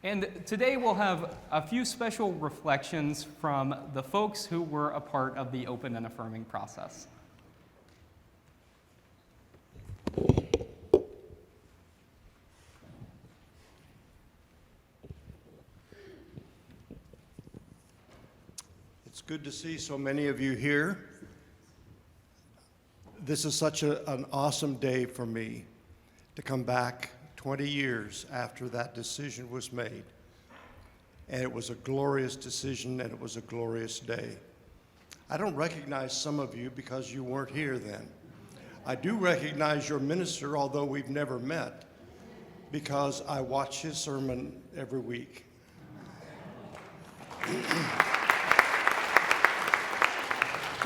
And today we'll have a few special reflections from the folks who were a part of the open and affirming process. It's good to see so many of you here. This is such an awesome day for me to come back 20 years after that decision was made. And it was a glorious decision, and it was a glorious day. I don't recognize some of you because you weren't here then. I do recognize your minister, although we've never met, because I watch his sermon every week.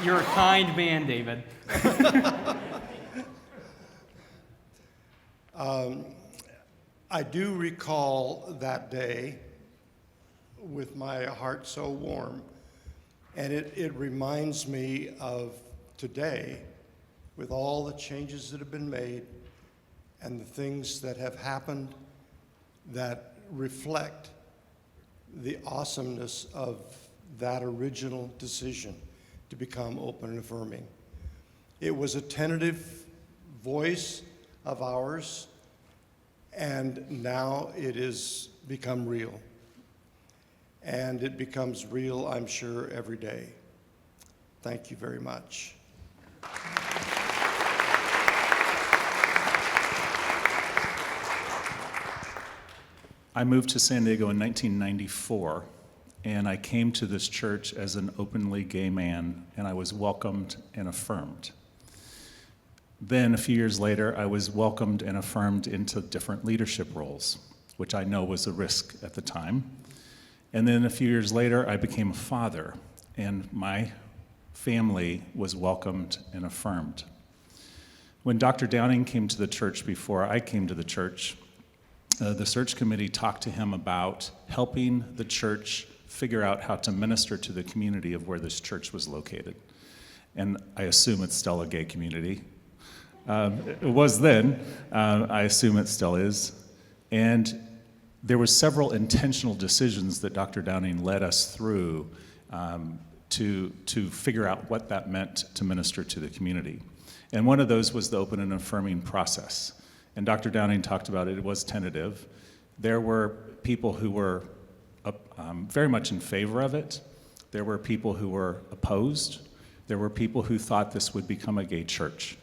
You're a kind man, David. I do recall that day with my heart so warm, and it reminds me of today with all the changes that have been made and the things that have happened that reflect the awesomeness of that original decision to become open and affirming. It was a tentative voice of ours, and now it has become real. And it becomes real, I'm sure, every day. Thank you very much. I moved to San Diego in 1994, and I came to this church as an openly gay man, and I was welcomed and affirmed. Then, a few years later, I was welcomed and affirmed into different leadership roles, which I know was a risk at the time. And then a few years later, I became a father, and my family was welcomed and affirmed. When Dr. Downing came to the church before I came to the church, the search committee talked to him about helping the church figure out how to minister to the community of where this church was located. And I assume it's still a gay community. It was then. I assume it still is. And there were several intentional decisions that Dr. Downing led us through to figure out what that meant to minister to the community. And one of those was the open and affirming process. And Dr. Downing talked about it. It was tentative. There were people who were very much in favor of it. There were people who were opposed. There were people who thought this would become a gay church.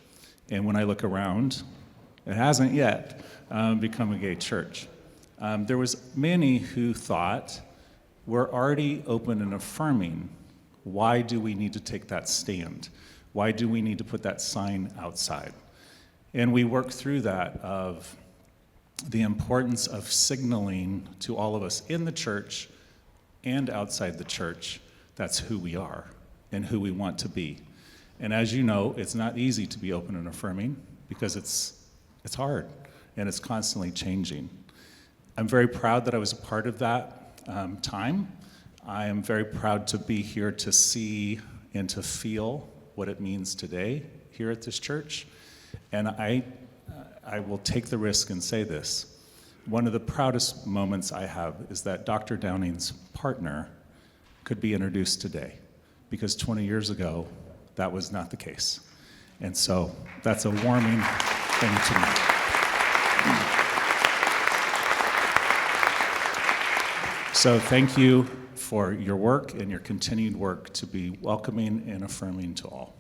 And when I look around, it hasn't yet become a gay church. There was many who thought, we're already open and affirming. Why do we need to take that stand? Why do we need to put that sign outside? And we worked through that of the importance of signaling to all of us in the church and outside the church, that's who we are and who we want to be. And as you know, it's not easy to be open and affirming because it's hard and it's constantly changing. I'm very proud that I was a part of that time. I am very proud to be here to see and to feel what it means today here at this church. And I will take the risk and say this. One of the proudest moments I have is that Dr. Downing's partner could be introduced today, because 20 years ago, that was not the case. And so that's a warming thing to me. So thank you for your work and your continued work to be welcoming and affirming to all.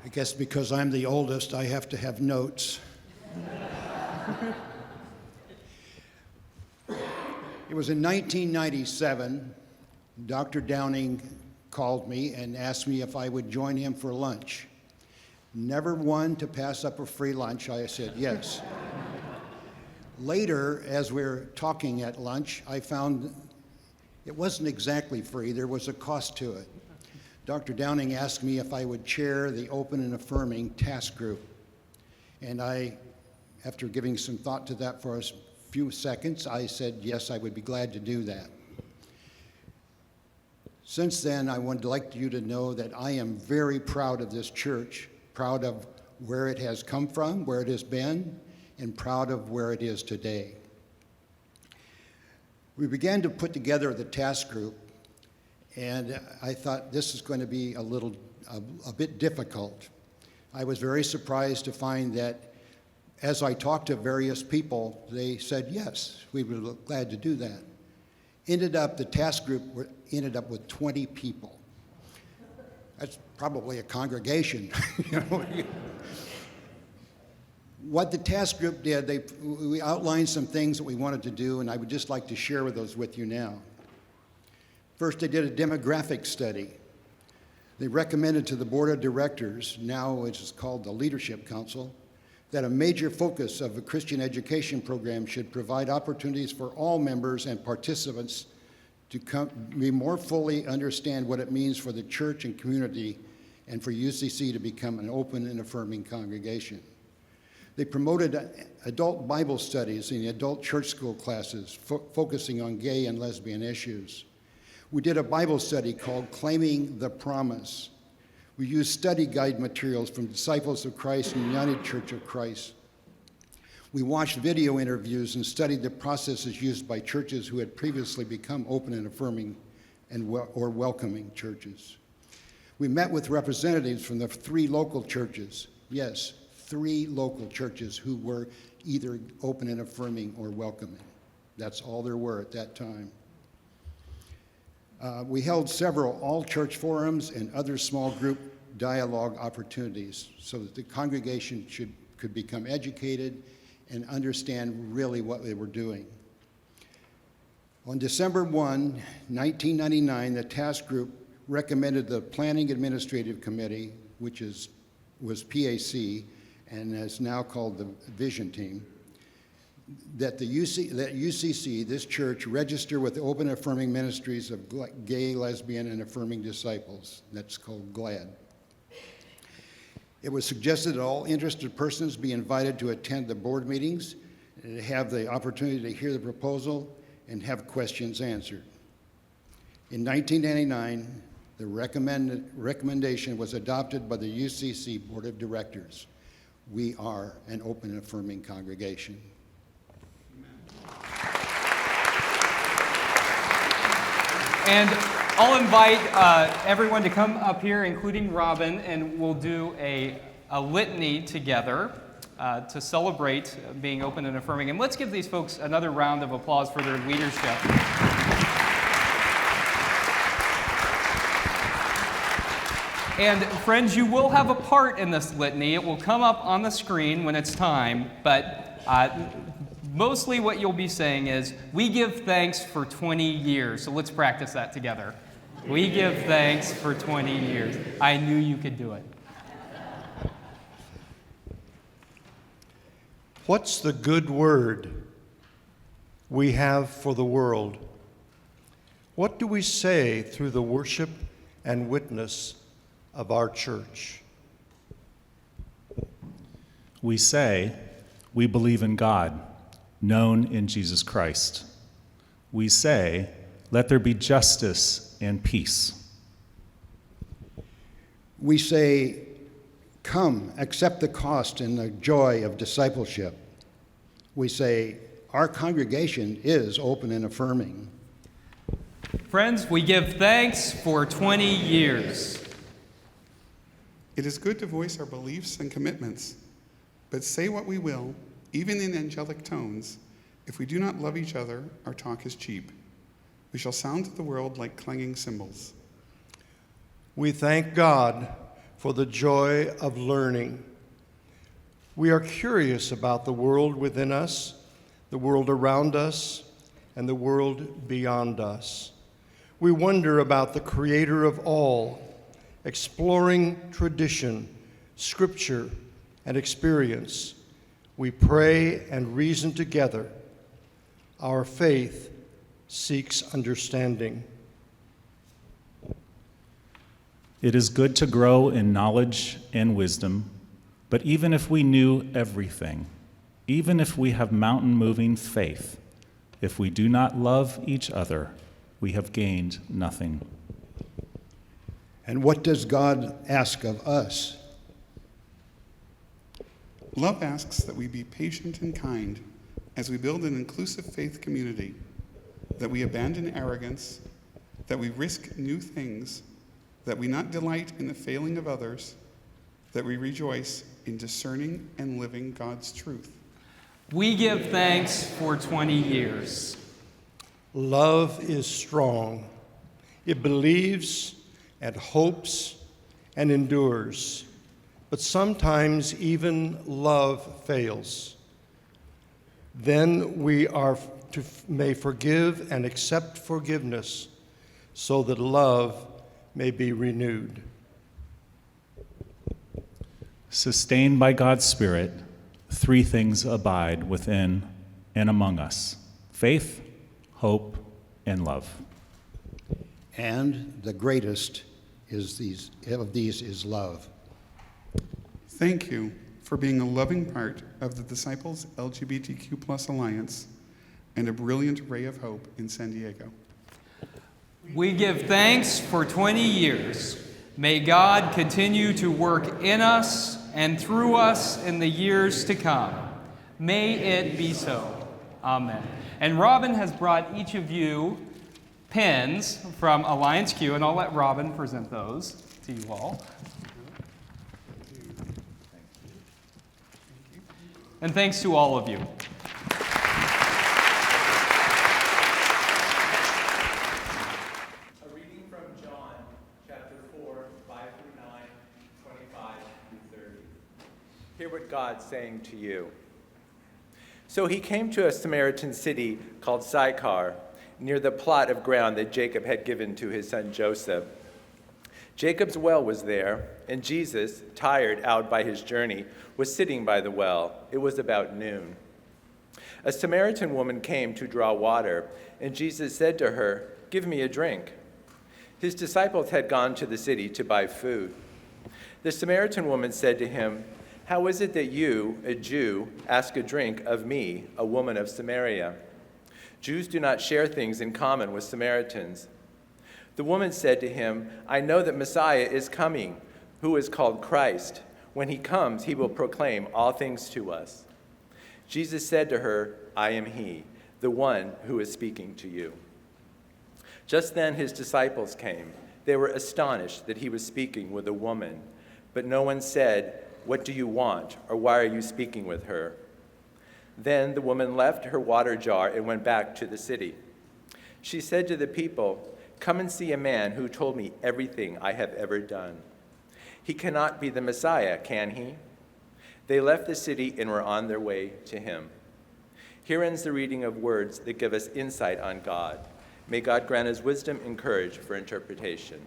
I guess because I'm the oldest, I have to have notes. It was in 1997, Dr. Downing called me and asked me if I would join him for lunch. Never one to pass up a free lunch, I said yes. Later, as we were talking at lunch, I found it wasn't exactly free, there was a cost to it. Dr. Downing asked me if I would chair the Open and Affirming task group. And I, after giving some thought to that for a few seconds, I said, yes, I would be glad to do that. Since then, I would like you to know that I am very proud of this church, proud of where it has come from, where it has been, and proud of where it is today. We began to put together the task group, and I thought this is going to be a bit difficult. I was very surprised to find that as I talked to various people, they said, yes, we would be glad to do that. The task group ended up with 20 people. That's probably a congregation. You know? What the task group did, we outlined some things that we wanted to do, and I would just like to share those with you now. First, they did a demographic study. They recommended to the board of directors, now which is called the Leadership Council, that a major focus of a Christian education program should provide opportunities for all members and participants to more fully understand what it means for the church and community and for UCC to become an open and affirming congregation. They promoted adult Bible studies in the adult church school classes, focusing on gay and lesbian issues. We did a Bible study called Claiming the Promise. We used study guide materials from Disciples of Christ and United Church of Christ. We watched video interviews and studied the processes used by churches who had previously become open and affirming or welcoming churches. We met with representatives from the 3 local churches. Yes, 3 local churches who were either open and affirming or welcoming. That's all there were at that time. We held several all-church forums and other small group dialogue opportunities so that the congregation could become educated and understand really what they were doing. On December 1, 1999, the task group recommended the Planning Administrative Committee, which was PAC, and is now called the Vision Team, that UCC, this church, register with the Open Affirming Ministries of Gay, Lesbian, and Affirming Disciples. That's called GLAD. It was suggested that all interested persons be invited to attend the board meetings and to have the opportunity to hear the proposal and have questions answered. In 1999, the recommendation was adopted by the UCC Board of Directors. We are an open and affirming congregation. And I'll invite everyone to come up here, including Robin, and we'll do a litany together to celebrate being open and affirming. And let's give these folks another round of applause for their leadership. And friends, you will have a part in this litany. It will come up on the screen when it's time, but mostly what you'll be saying is, we give thanks for 20 years. So let's practice that together. We give thanks for 20 years. I knew you could do it. What's the good word we have for the world? What do we say through the worship and witness of our church? We say we believe in God, known in Jesus Christ. We say, let there be justice and peace. We say, come, accept the cost and the joy of discipleship. We say, our congregation is open and affirming. Friends, we give thanks for 20 years. It is good to voice our beliefs and commitments, but say what we will, even in angelic tones, if we do not love each other, our talk is cheap. We shall sound to the world like clanging cymbals. We thank God for the joy of learning. We are curious about the world within us, the world around us, and the world beyond us. We wonder about the Creator of all, exploring tradition, scripture, and experience. We pray and reason together. Our faith seeks understanding. It is good to grow in knowledge and wisdom, but even if we knew everything, even if we have mountain-moving faith, if we do not love each other, we have gained nothing. And what does God ask of us? Love asks that we be patient and kind as we build an inclusive faith community, that we abandon arrogance, that we risk new things, that we not delight in the failing of others, that we rejoice in discerning and living God's truth. We give thanks for 20 years. Love is strong. It believes and hopes and endures. But sometimes even love fails. Then we may forgive and accept forgiveness so that love may be renewed. Sustained by God's Spirit, three things abide within and among us: faith, hope, and love. And the greatest of these is love. Thank you for being a loving part of the Disciples LGBTQ+ Alliance and a brilliant ray of hope in San Diego. We give thanks for 20 years. May God continue to work in us and through us in the years to come. May it be so. Amen. And Robin has brought each of you pins from Alliance Q, and I'll let Robin present those to you all. And thanks to all of you. A reading from John, chapter 4, 5 through 9, 25 through 30. Hear what God's saying to you. So he came to a Samaritan city called Sychar, near the plot of ground that Jacob had given to his son Joseph. Jacob's well was there, and Jesus, tired out by his journey, was sitting by the well. It was about noon. A Samaritan woman came to draw water, and Jesus said to her, "Give me a drink." His disciples had gone to the city to buy food. The Samaritan woman said to him, "How is it that you, a Jew, ask a drink of me, a woman of Samaria? Jews do not share things in common with Samaritans." The woman said to him, "I know that Messiah is coming, who is called Christ. When he comes, he will proclaim all things to us." Jesus said to her, "I am he, the one who is speaking to you." Just then his disciples came. They were astonished that he was speaking with a woman, but no one said, "What do you want?" or "Why are you speaking with her?" Then the woman left her water jar and went back to the city. She said to the people, "Come and see a man who told me everything I have ever done. He cannot be the Messiah, can he?" They left the city and were on their way to him. Here ends the reading of words that give us insight on God. May God grant us wisdom and courage for interpretation.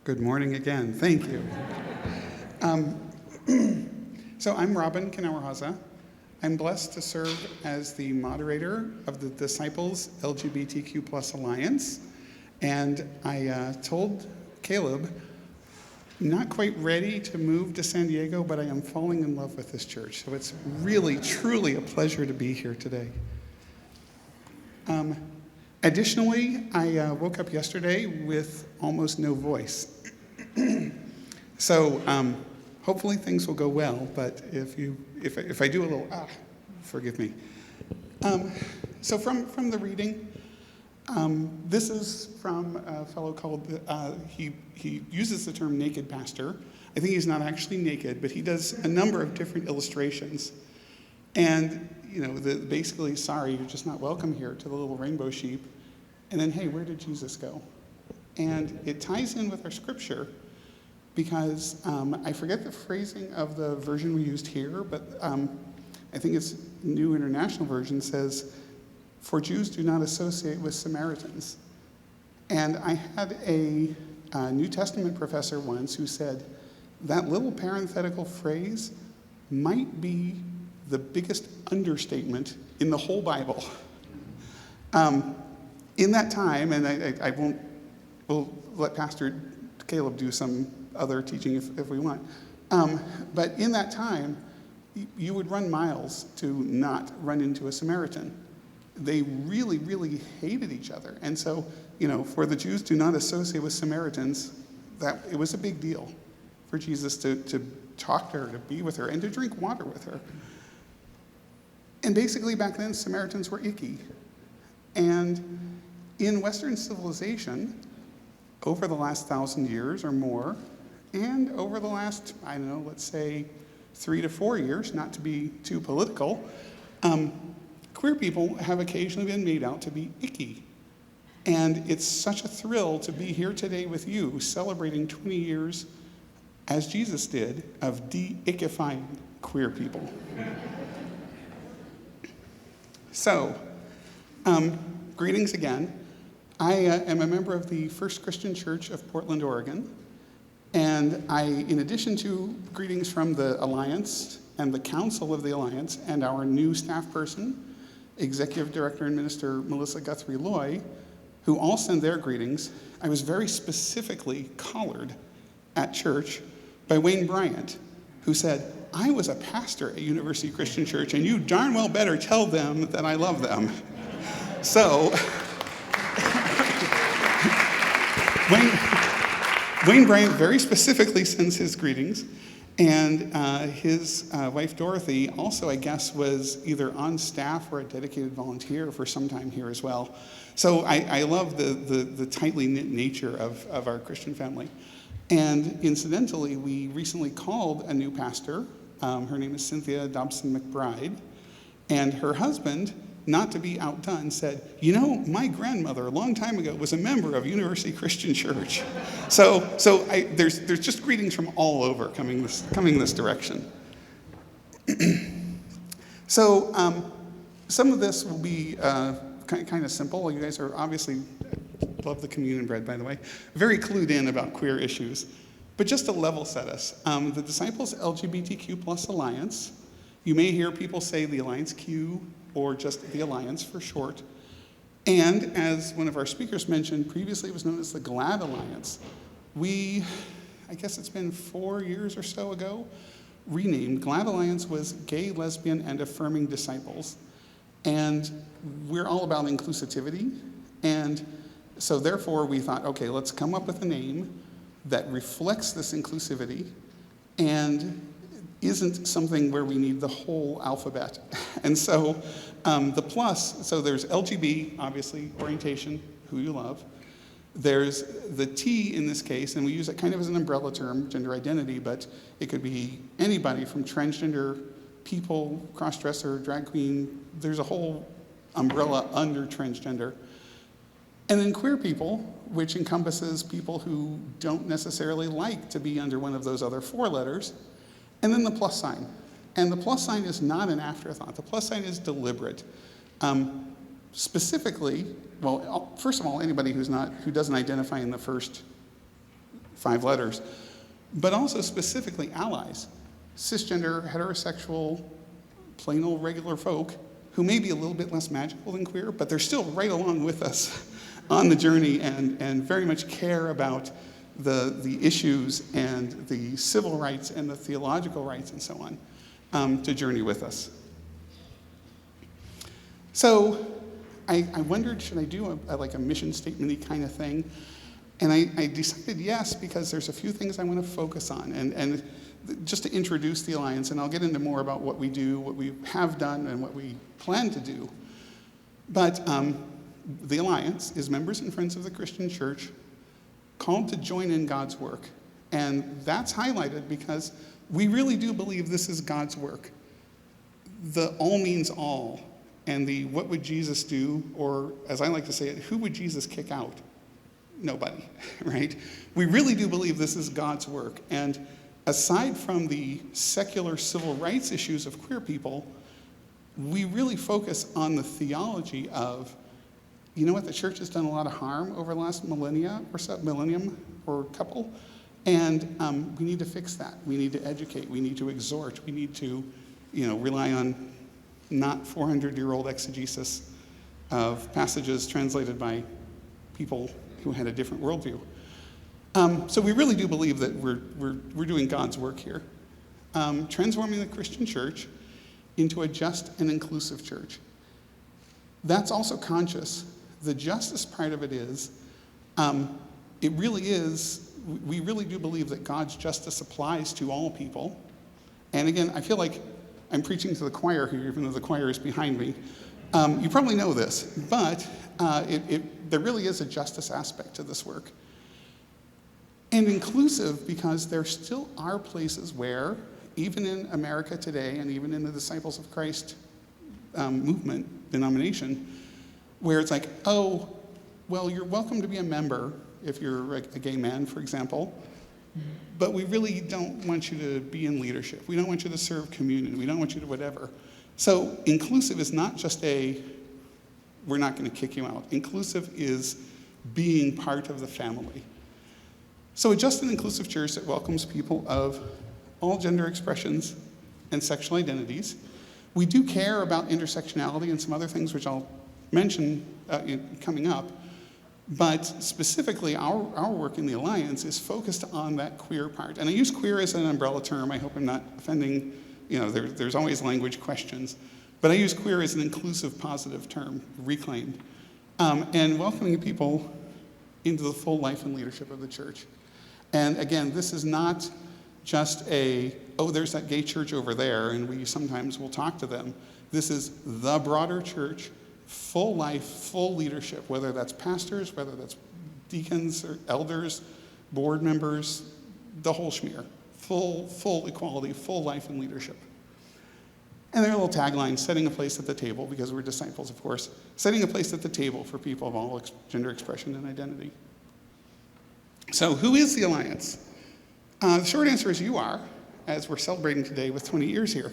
Good morning again. Thank you. So I'm Robin Knauerhase. I'm blessed to serve as the moderator of the Disciples LGBTQ+ Alliance. And I told Caleb, not quite ready to move to San Diego, but I am falling in love with this church. So it's really, truly a pleasure to be here today. Additionally, I woke up yesterday with almost no voice. So hopefully things will go well, but if I do a little, forgive me. So from the reading, this is from a fellow called, he uses the term naked pastor. I think he's not actually naked, but he does a number of different illustrations. And, basically, sorry, you're just not welcome here, to the little rainbow sheep. And then, hey, where did Jesus go? And it ties in with our scripture because I forget the phrasing of the version we used here, but I think it's New International Version says, "For Jews do not associate with Samaritans." And I had a New Testament professor once who said, that little parenthetical phrase might be the biggest understatement in the whole Bible. In that time, and we'll let Pastor Caleb do some other teaching if we want, but in that time, you would run miles to not run into a Samaritan. They really, really hated each other. And so, for the Jews to not associate with Samaritans, it was a big deal for Jesus to talk to her, to be with her, and to drink water with her. And basically back then, Samaritans were icky. And in Western civilization, over the last 1,000 years or more, and over the last, let's say 3 to 4 years, not to be too political, queer people have occasionally been made out to be icky. And it's such a thrill to be here today with you, celebrating 20 years, as Jesus did, of de-ickifying queer people. So, greetings again. I am a member of the First Christian Church of Portland, Oregon. And in addition to greetings from the Alliance and the Council of the Alliance and our new staff person, Executive Director and Minister Melissa Guthrie-Loy, who all send their greetings, I was very specifically collared at church by Wayne Bryant, who said, I was a pastor at University Christian Church, and you darn well better tell them that I love them. So, Wayne Bryant very specifically sends his greetings, and his wife Dorothy also, I guess, was either on staff or a dedicated volunteer for some time here as well. So I love the tightly knit nature of our Christian family. And incidentally, we recently called a new pastor. Her name is Cynthia Dobson Mcbride, and her husband, not to be outdone, said, my grandmother a long time ago was a member of University Christian Church. So there's just greetings from all over coming this direction. So some of this will be kind of simple. You guys are obviously, love the communion bread, by the way, very clued in about queer issues. But just to level set us, the Disciples LGBTQ+ Alliance, you may hear people say the Alliance Q, or just the Alliance for short. And as one of our speakers mentioned, previously it was known as the GLAD Alliance. We, I guess it's been 4 years or so ago, renamed. GLAD Alliance was Gay, Lesbian, and Affirming Disciples. And we're all about inclusivity. And so therefore we thought, okay, let's come up with a name that reflects this inclusivity and isn't something where we need the whole alphabet. And so the plus, so there's LGB, obviously, orientation, who you love. There's the T in this case, and we use it kind of as an umbrella term, gender identity, but it could be anybody from transgender people, cross-dresser, drag queen. There's a whole umbrella under transgender. And then queer people, which encompasses people who don't necessarily like to be under one of those other 4 letters. And then the plus sign. And the plus sign is not an afterthought. The plus sign is deliberate. Specifically, well, first of all, anybody who doesn't identify in the first 5 letters, but also specifically allies, cisgender, heterosexual, plain old regular folk who may be a little bit less magical than queer, but they're still right along with us on the journey and very much care about the issues and the civil rights and the theological rights and so on to journey with us. So I wondered, should I do a mission statement-y kind of thing? And I decided yes, because there's a few things I want to focus on. And just to introduce the Alliance, and I'll get into more about what we do, what we have done, and what we plan to do. But the Alliance is members and friends of the Christian Church called to join in God's work. And that's highlighted because we really do believe this is God's work. The all means all, and the what would Jesus do, or as I like to say it, who would Jesus kick out? Nobody, right? We really do believe this is God's work. And aside from the secular civil rights issues of queer people, we really focus on the theology of you know what, the church has done a lot of harm over the last millennium or couple, and we need to fix that. We need to educate, we need to exhort, we need to, rely on not 400-year-old exegesis of passages translated by people who had a different worldview. So we really do believe that we're doing God's work here, transforming the Christian church into a just and inclusive church. That's also conscious. The justice part of it is, we really do believe that God's justice applies to all people. And again, I feel like I'm preaching to the choir here, even though the choir is behind me. You probably know this, but there really is a justice aspect to this work. And inclusive because there still are places where, even in America today, and even in the Disciples of Christ movement, denomination, where it's like, oh, well, you're welcome to be a member if you're a gay man, for example, but we really don't want you to be in leadership. We don't want you to serve communion. We don't want you to whatever. So inclusive is not just we're not going to kick you out. Inclusive is being part of the family. So a just and inclusive church that welcomes people of all gender expressions and sexual identities. We do care about intersectionality and some other things which I'll mention coming up, but specifically our work in the Alliance is focused on that queer part. And I use queer as an umbrella term. I hope I'm not offending, there's always language questions, but I use queer as an inclusive, positive term, reclaimed, and welcoming people into the full life and leadership of the church. And again, this is not just there's that gay church over there, and we sometimes will talk to them. This is the broader church, full life, full leadership, whether that's pastors, whether that's deacons or elders, board members, the whole schmear. Full equality, full life and leadership. And there are little taglines, setting a place at the table, because we're disciples, of course, setting a place at the table for people of all gender expression and identity. So who is the Alliance? The short answer is you are, as we're celebrating today with 20 years here.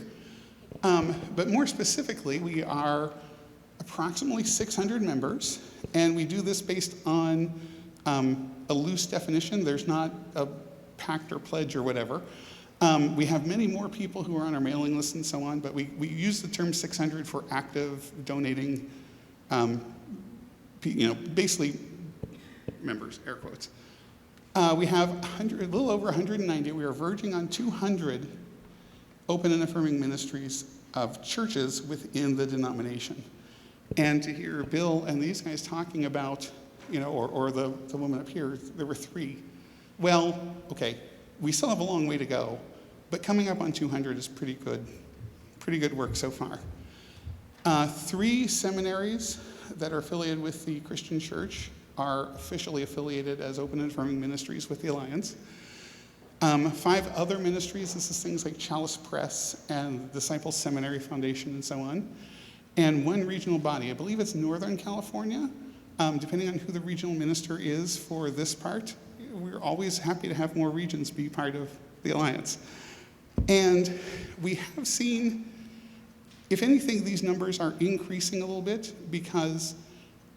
But more specifically, we are approximately 600 members, and we do this based on a loose definition. There's not a pact or pledge or whatever. We have many more people who are on our mailing list and so on, but we use the term 600 for active, donating, basically members, air quotes. We have a little over 190. We are verging on 200 open and affirming ministries of churches within the denomination. And to hear Bill and these guys talking about, or the woman up here, there were 3. Well, okay, we still have a long way to go, but coming up on 200 is pretty good work so far. 3 seminaries that are affiliated with the Christian church are officially affiliated as open and affirming ministries with the Alliance. 5 other ministries, this is things like Chalice Press and Disciples Seminary Foundation and so on. And 1 regional body, I believe it's Northern California, depending on who the regional minister is for this part. We're always happy to have more regions be part of the Alliance. And we have seen, if anything, these numbers are increasing a little bit because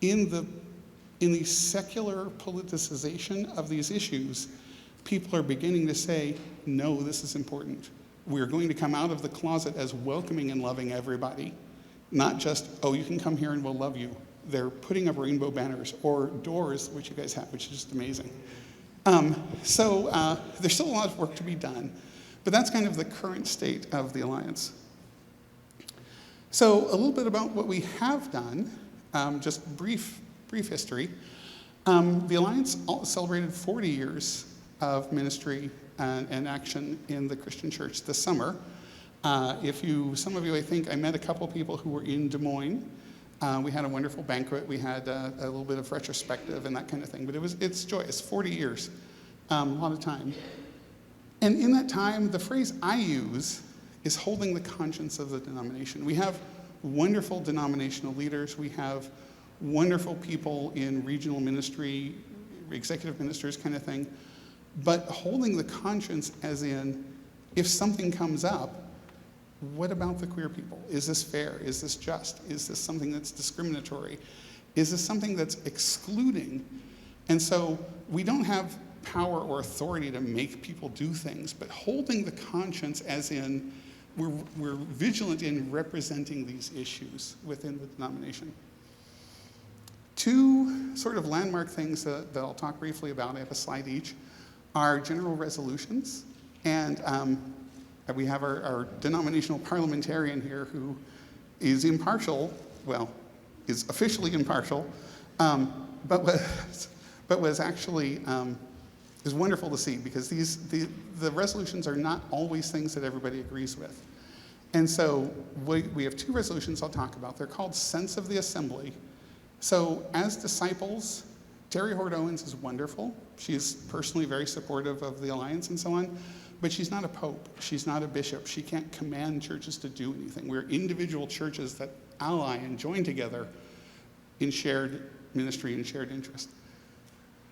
in the secular politicization of these issues, people are beginning to say, no, this is important. We're going to come out of the closet as welcoming and loving everybody, not just, oh, you can come here and we'll love you. They're putting up rainbow banners or doors, which you guys have, which is just amazing. So there's still a lot of work to be done, but that's kind of the current state of the Alliance. So a little bit about what we have done, just brief history. The Alliance celebrated 40 years of ministry and action in the Christian church this summer. Some of you, I think, I met a couple people who were in Des Moines. We had a wonderful banquet. We had a little bit of retrospective and that kind of thing, but it's joyous, 40 years, a lot of time. And in that time, the phrase I use is holding the conscience of the denomination. We have wonderful denominational leaders. We have wonderful people in regional ministry, executive ministers kind of thing, but holding the conscience as in, if something comes up, what about the queer people? Is this fair? Is this just? Is this something that's discriminatory? Is this something that's excluding? And so we don't have power or authority to make people do things, but holding the conscience as in we're vigilant in representing these issues within the denomination. Two sort of landmark things that I'll talk briefly about, I have a slide each, are general resolutions. And we have our denominational parliamentarian here who is impartial, well, is officially impartial, but was actually, is wonderful to see, because the resolutions are not always things that everybody agrees with. And so we have two resolutions I'll talk about. They're called Sense of the Assembly. So as disciples, Terry Hord Owens is wonderful. She's personally very supportive of the Alliance and so on, but she's not a pope. She's not a bishop. She can't command churches to do anything. We're individual churches that ally and join together in shared ministry and shared interest.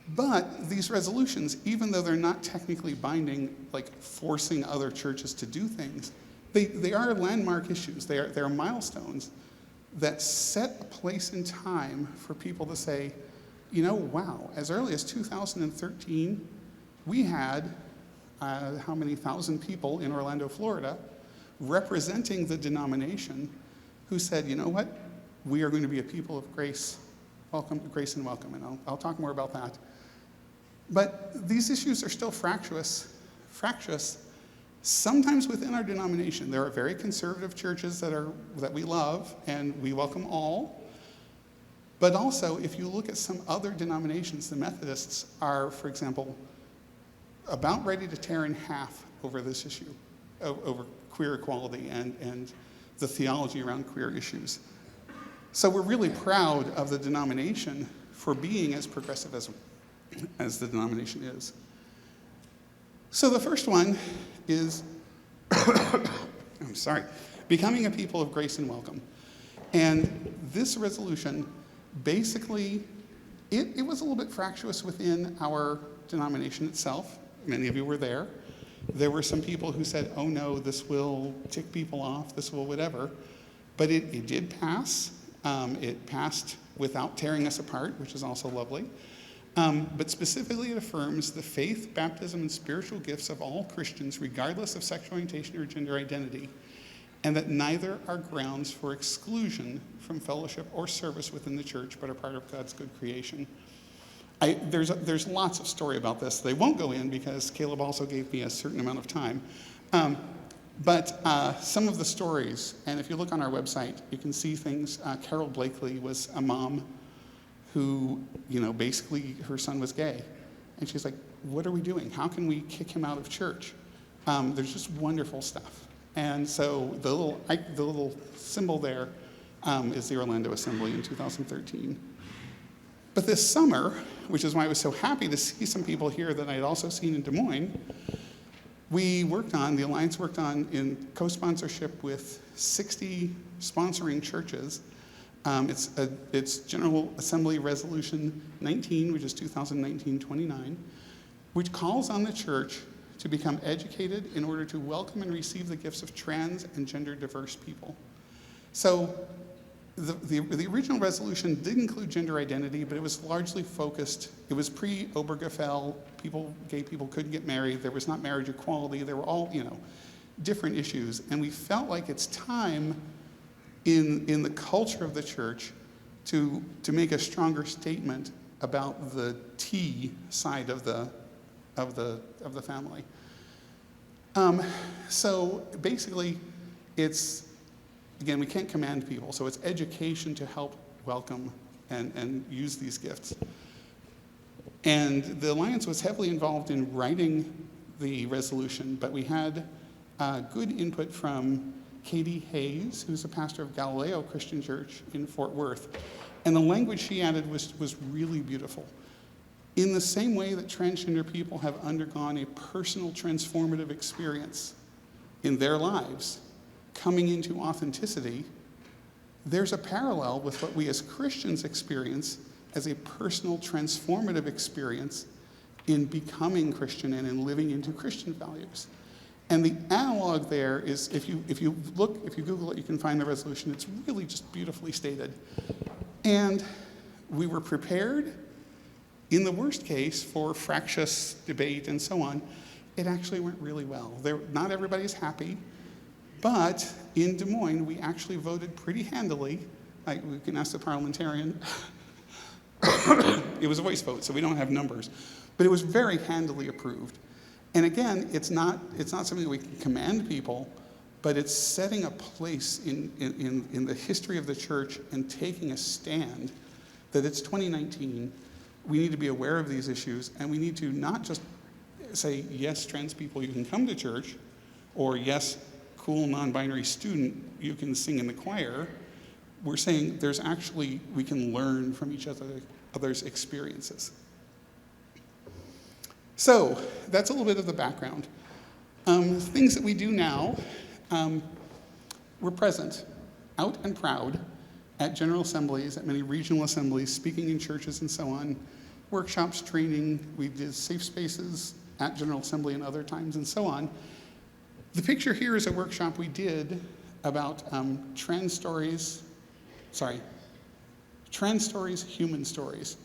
But these resolutions, even though they're not technically binding, like forcing other churches to do things, they are landmark issues. They are milestones that set a place in time for people to say, you know, wow, as early as 2013, we had how many thousand people in Orlando, Florida, representing the denomination who said, you know what, we are going to be a people of grace, grace and welcome, and I'll talk more about that. But these issues are still fractious, sometimes within our denomination. There are very conservative churches that we love, and we welcome all. But also, if you look at some other denominations, the Methodists are, for example, about ready to tear in half over this issue, over queer equality and the theology around queer issues. So we're really proud of the denomination for being as progressive as the denomination is. So the first one is, I'm sorry, becoming a people of grace and welcome. And this resolution, basically, it was a little bit fractious within our denomination itself. Many of you were there. There were some people who said, oh no, this will tick people off, this will whatever. But it did pass. It passed without tearing us apart, which is also lovely. But specifically, it affirms the faith, baptism, and spiritual gifts of all Christians, regardless of sexual orientation or gender identity, and that neither are grounds for exclusion from fellowship or service within the church, but are part of God's good creation. There's lots of story about this. They won't go in because Caleb also gave me a certain amount of time. But some of the stories, and if you look on our website, you can see things. Carol Blakely was a mom who, basically her son was gay. And she's like, what are we doing? How can we kick him out of church? There's just wonderful stuff. And so the little symbol there is the Orlando Assembly in 2013. But this summer, which is why I was so happy to see some people here that I had also seen in Des Moines, the Alliance worked on, in co-sponsorship with 60 sponsoring churches, it's General Assembly Resolution 19, which is 2019-29, which calls on the church to become educated in order to welcome and receive the gifts of trans and gender diverse people. So the original resolution did include gender identity, but it was largely focused, it was pre-Obergefell, gay people couldn't get married, there was not marriage equality, there were all, different issues. And we felt like it's time in the culture of the church to make a stronger statement about the T side of the family. So basically, it's, again, we can't command people, so it's education to help welcome and use these gifts. And the Alliance was heavily involved in writing the resolution, but we had good input from Katie Hayes, who's a pastor of Galileo Christian Church in Fort Worth. And the language she added was really beautiful. In the same way that transgender people have undergone a personal transformative experience in their lives, coming into authenticity, there's a parallel with what we as Christians experience as a personal transformative experience in becoming Christian and in living into Christian values. And the analog there is, if you Google it, you can find the resolution. It's really just beautifully stated. And we were prepared, in the worst case, for fractious debate and so on. It actually went really well. Not everybody's happy, but in Des Moines, we actually voted pretty handily. We can ask the parliamentarian. It was a voice vote, so we don't have numbers. But it was very handily approved. And again, it's not something that we can command people, but it's setting a place in the history of the church and taking a stand that it's 2019. We need to be aware of these issues, and we need to not just say, yes, trans people, you can come to church, or yes, cool non-binary student, you can sing in the choir. We're saying we can learn from each other's experiences. So that's a little bit of the background. Things that we do now, we're present, out and proud, at general assemblies, at many regional assemblies, speaking in churches and so on, workshops, training. We did safe spaces at General Assembly and other times and so on. The picture here is a workshop we did about trans stories, human stories.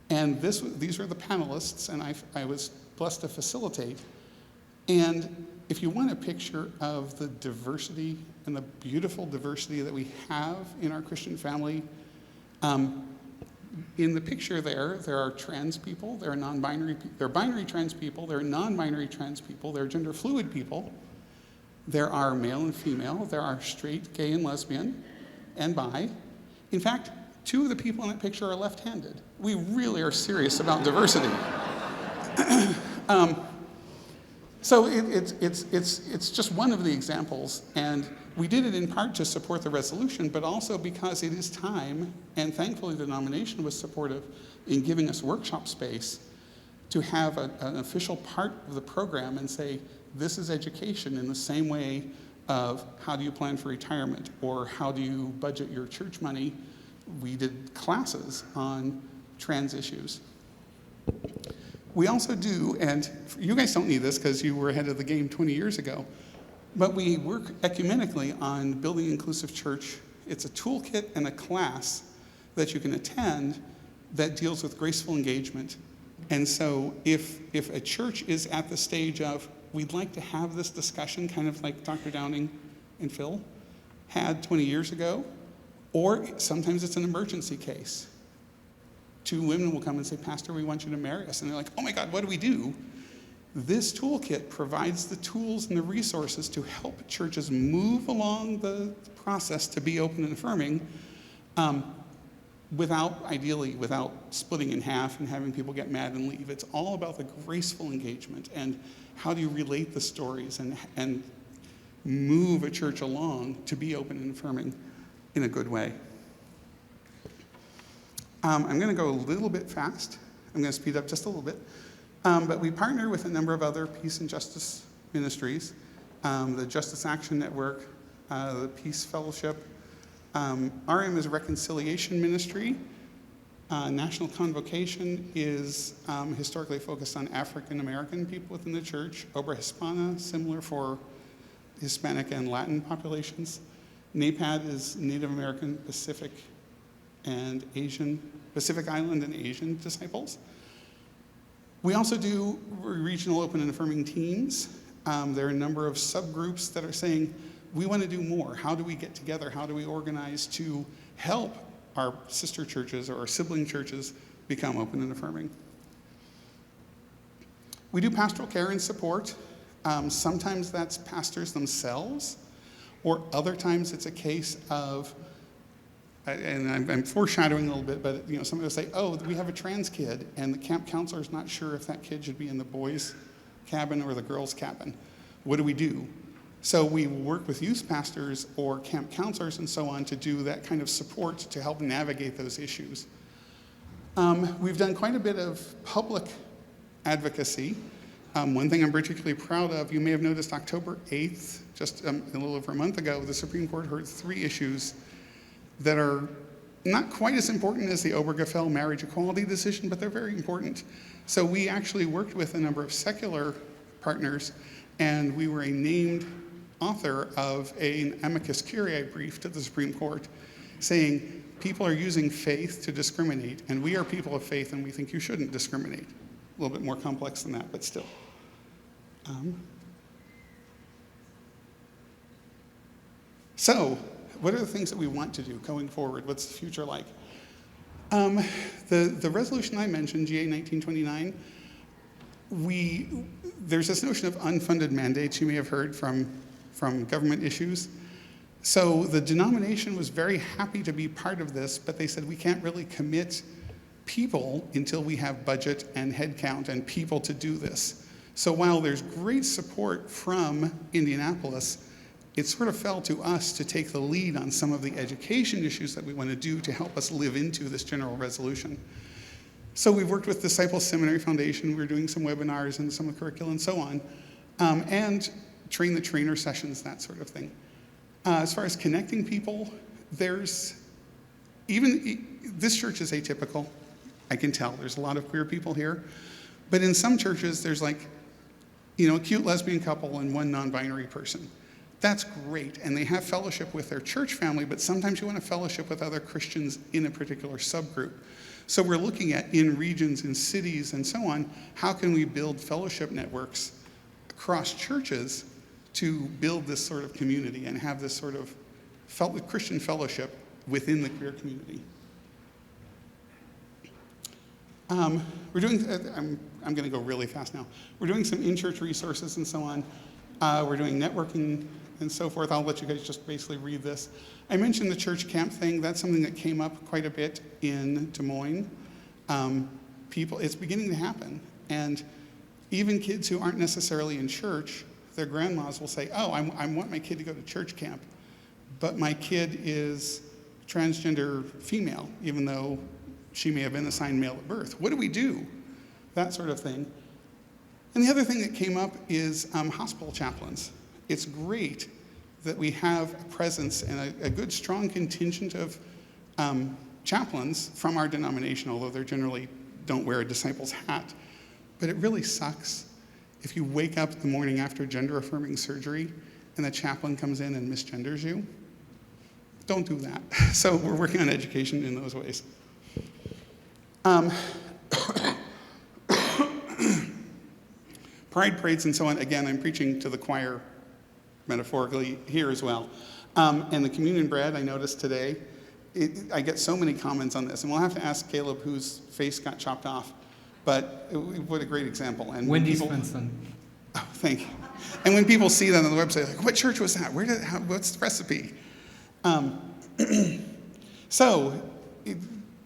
And these are the panelists, and I was blessed to facilitate. And if you want a picture of the diversity and the beautiful diversity that we have in our Christian family, in the picture there are trans people, there are non-binary, there are binary trans people, there are non-binary trans people, there are gender fluid people, there are male and female, there are straight, gay, and lesbian, and bi. In fact, 2 of the people in that picture are left-handed. We really are serious about diversity. So it's just one of the examples, and we did it in part to support the resolution, but also because it is time, and thankfully the nomination was supportive in giving us workshop space to have an official part of the program and say, this is education in the same way of how do you plan for retirement, or how do you budget your church money. We did classes on trans issues. We also do, and you guys don't need this because you were ahead of the game 20 years ago, but we work ecumenically on building inclusive church. It's a toolkit and a class that you can attend that deals with graceful engagement. And so if a church is at the stage of, we'd like to have this discussion, kind of like Dr. Downing and Phil had 20 years ago, or sometimes it's an emergency case. 2 women will come and say, Pastor, we want you to marry us. And they're like, oh my God, what do we do? This toolkit provides the tools and the resources to help churches move along the process to be open and affirming, ideally without splitting in half and having people get mad and leave. It's all about the graceful engagement and how do you relate the stories and move a church along to be open and affirming in a good way. I'm going to go a little bit fast. I'm going to speed up just a little bit. But we partner with a number of other peace and justice ministries, the Justice Action Network, the Peace Fellowship. RM is a reconciliation ministry. National Convocation is historically focused on African American people within the church. Obra Hispana, similar for Hispanic and Latin populations. NAPAD is Native American, Pacific Island and Asian disciples. We also do regional open and affirming teams. There are a number of subgroups that are saying, we want to do more. How do we get together? How do we organize to help our sister churches or our sibling churches become open and affirming? We do pastoral care and support. Sometimes that's pastors themselves, or other times it's a case of, and I'm foreshadowing a little bit, but somebody will say, oh, we have a trans kid, and the camp counselor is not sure if that kid should be in the boys' cabin or the girls' cabin. What do we do? So we work with youth pastors or camp counselors and so on to do that kind of support to help navigate those issues. We've done quite a bit of public advocacy. One thing I'm particularly proud of, you may have noticed October 8th, just a little over a month ago, the Supreme Court heard 3 issues that are not quite as important as the Obergefell marriage equality decision, but they're very important. So we actually worked with a number of secular partners, and we were a named author of an amicus curiae brief to the Supreme Court saying, people are using faith to discriminate, and we are people of faith, and we think you shouldn't discriminate. A little bit more complex than that, but still. So, what are the things that we want to do going forward? What's the future like? The resolution I mentioned, GA 1929, there's this notion of unfunded mandates you may have heard from government issues. So the denomination was very happy to be part of this, but they said we can't really commit people until we have budget and headcount and people to do this. So while there's great support from Indianapolis, it sort of fell to us to take the lead on some of the education issues that we want to do to help us live into this general resolution. So we've worked with Disciple Seminary Foundation. We're doing some webinars and some curriculum and so on, and train the trainer sessions, that sort of thing. As far as connecting people, this church is atypical. I can tell there's a lot of queer people here, but in some churches there's like, a cute lesbian couple and one non-binary person. That's great, and they have fellowship with their church family, but sometimes you want to fellowship with other Christians in a particular subgroup. So we're looking at, in regions, in cities, and so on, how can we build fellowship networks across churches to build this sort of community and have this sort of Christian fellowship within the queer community. We're doing, I'm going to go really fast now. We're doing some in-church resources and so on. We're doing networking and so forth. I'll let you guys just basically read this. I mentioned the church camp thing. That's something that came up quite a bit in Des Moines. It's beginning to happen. And even kids who aren't necessarily in church, their grandmas will say, oh, I want my kid to go to church camp, but my kid is transgender female, even though she may have been assigned male at birth. What do we do? That sort of thing. And the other thing that came up is hospital chaplains. It's great that we have a presence and a good, strong contingent of chaplains from our denomination, although they generally don't wear a disciple's hat. But it really sucks if you wake up the morning after gender-affirming surgery and the chaplain comes in and misgenders you. Don't do that. So we're working on education in those ways. Pride parades and so on. Again, I'm preaching to the choir metaphorically here as well. And the communion bread, I noticed today, I get so many comments on this, and we'll have to ask Caleb whose face got chopped off. But what a great example. And Wendy Svensson. Oh, thank you. And when people see that on the website, like, what church was that? What's the recipe? So,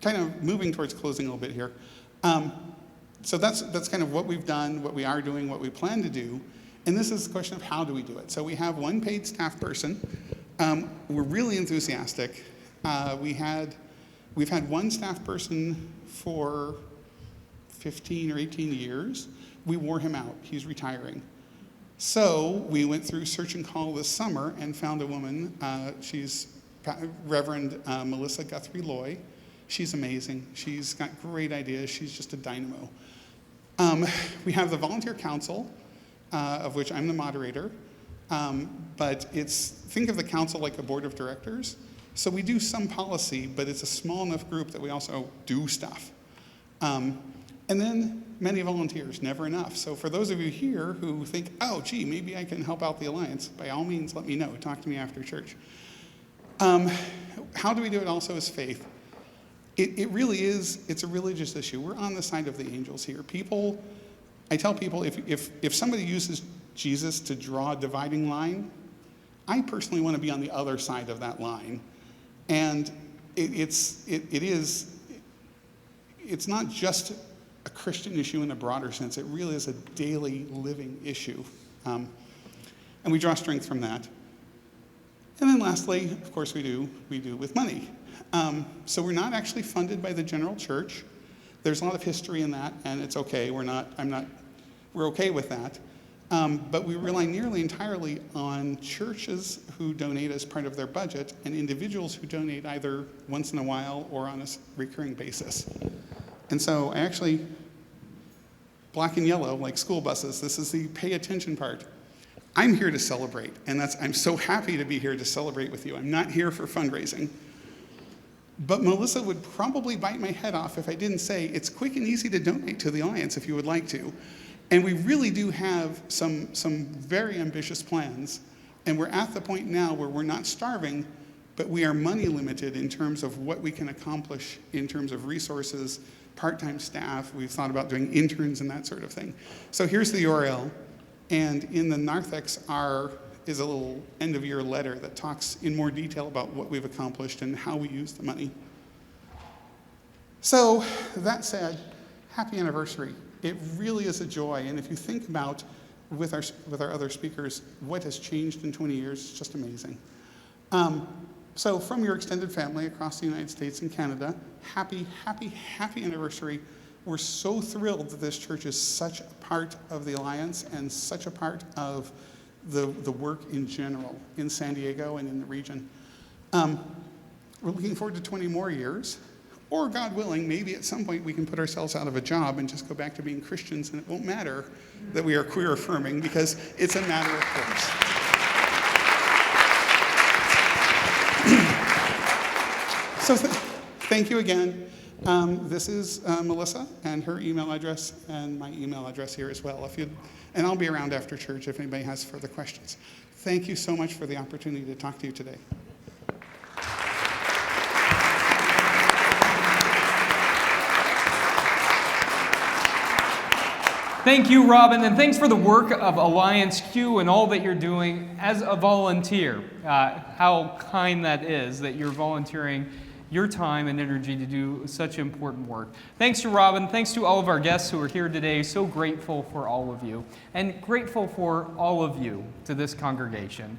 kind of moving towards closing a little bit here. So that's kind of what we've done, what we are doing, what we plan to do. And this is the question of how do we do it. So we have one paid staff person. We're really enthusiastic. We've had one staff person for 15 or 18 years. We wore him out. He's retiring. So we went through search and call this summer and found a woman. She's Reverend Melissa Guthrie-Loy. She's amazing. She's got great ideas. She's just a dynamo. We have the volunteer council, of which I'm the moderator. But think of the council like a board of directors. So we do some policy, but it's a small enough group that we also do stuff. And then many volunteers, never enough. So for those of you here who think, oh, gee, maybe I can help out the Alliance, by all means, let me know. Talk to me after church. How do we do it also is faith. It really is, it's a religious issue. We're on the side of the angels here. I tell people, if somebody uses Jesus to draw a dividing line, I personally want to be on the other side of that line. And it's not just a Christian issue in a broader sense. It really is a daily living issue. And we draw strength from that. And then lastly, of course we do with money. So we're not actually funded by the general church. There's a lot of history in that, and it's okay. We're okay with that. But we rely nearly entirely on churches who donate as part of their budget and individuals who donate either once in a while or on a recurring basis. And so I actually, black and yellow, like school buses, this is the pay attention part. I'm here to celebrate, and I'm so happy to be here to celebrate with you. I'm not here for fundraising. But Melissa would probably bite my head off if I didn't say it's quick and easy to donate to the Alliance if you would like to. And we really do have some very ambitious plans. And we're at the point now where we're not starving, but we are money limited in terms of what we can accomplish in terms of resources, part-time staff. We've thought about doing interns and that sort of thing. So here's the URL. And in the narthex is a little end-of-year letter that talks in more detail about what we've accomplished and how we use the money. So that said, happy anniversary. It really is a joy. And if you think about, with our other speakers, what has changed in 20 years, it's just amazing. So from your extended family across the United States and Canada, happy, happy, happy anniversary. We're so thrilled that this church is such a part of the Alliance and such a part of the work in general in San Diego and in the region. We're looking forward to 20 more years, or God willing, maybe at some point we can put ourselves out of a job and just go back to being Christians, and it won't matter that we are queer affirming because it's a matter of course. So thank you again. This is Melissa and her email address and my email address here as well. And I'll be around after church if anybody has further questions. Thank you so much for the opportunity to talk to you today. Thank you, Robin, and thanks for the work of Alliance Q and all that you're doing as a volunteer. How kind that is that you're volunteering your time and energy to do such important work. Thanks to Robin. Thanks to all of our guests who are here today. So grateful for all of you, and grateful for all of you to this congregation.